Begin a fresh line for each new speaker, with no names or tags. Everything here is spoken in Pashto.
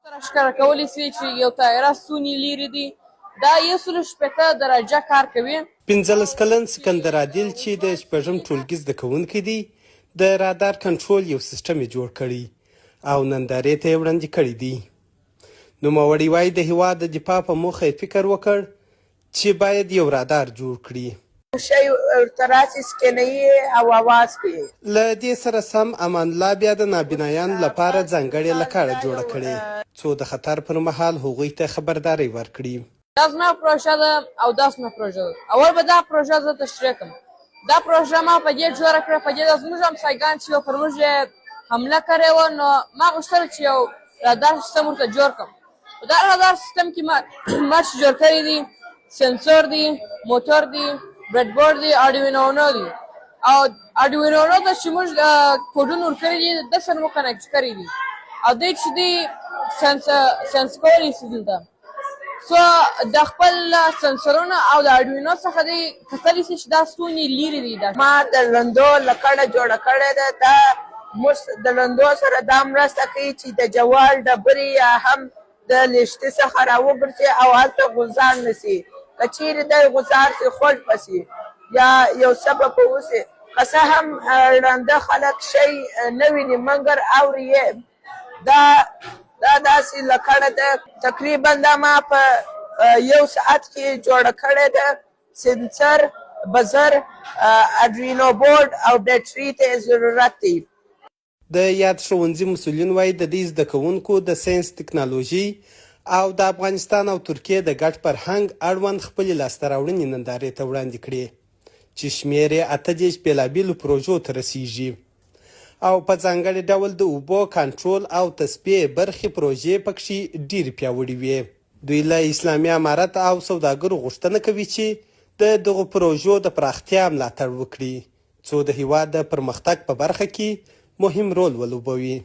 ښکاره کولی سي چې یو طیاره ستوني لیرې دي دا 160 درجه کار کوي.
15 کلن سکندر عادل چې د شپږم ټولګي زده کوونکی دی د رادار کنټرول یو سیستم یې جوړ کړی او نندارې ته یې وړاندې کړی دی. نوموړی وایي د هېواد د دفاع په موخه یې فکر وکړ چې باید یو رادار جوړ کړي.
شی ورته راسي سکینوي او اواز کوي.
له دې سره سم امان الله بیا د نابینایانو لپاره ځانګړې لکړه جوړه کړې څو د خطر پر مهال هغوی ته خبرداری ورکړي.
دا زما پروژه ده او دا زما پروژه ده. اول به دا پروژه زه تشریح کړم. دا پروژه ما په دې جوړه کړه په دې زموږ همسایګان چې پر موږ حمله کړې وه نو ما غوښتل چې یو رادار سیستم ورته جوړ کړم. په دا رادار سیستم کې ما چې جوړ کړی دي سنسور دی، موټر دی، برډ بورډ دی، اډوینو دی او اډوینو ته چې موږ کوډونه ورکړي دي د سره مو کنیکټ کړي دي او دوی چې دی سنس کولی شي دلته سو د خپل سنسورونه او د اډوینو څخه دی کتلی شي چې دا ستوني لیرې دي.
ما د لندو لکړه جوړه کړې ده. دا د لندو سره دا مرسته کوي چې د جوال ډبرې یا هم د لښتې څخه راوګرځي او هلته غوځار نه سي. که چیرې دی غوځار سي خوږ به سي یا یو څه به په وسي. که څه هم ړانده خلک شی نه ویني مګر اوري یې. دا داسې لکړه ده تقریبا دا ما په 1 ساعت کې جوړه کړې ده. سنسر، بزر، اډوینو بورډ او بیټري ته ضرورت دی.
د یاد ښوونځي مسؤلین وایي د دې زده کوونکو د ساینس تکنالوژي او د افغانستان او ترکیې د ګډ فرهنګ اړوند خپلې لاسته راوړنې نندارې ته وړاندې کړې چې شمېر یې 38 بېلابېلو پروژو ته رسیږي او په ځانګړي ډول د اوبو کنټرول او تصفیې برخې پروژې پکښې ډېرې پیاوړې وې. دوی له اسلامي امارت او سوداګرو غوښتنه کوي چې د دغو پروژو د پراختیا ملاتړ وکړي څو د هېواد د پرمختګ په برخه کې مهم رول ولوبوي.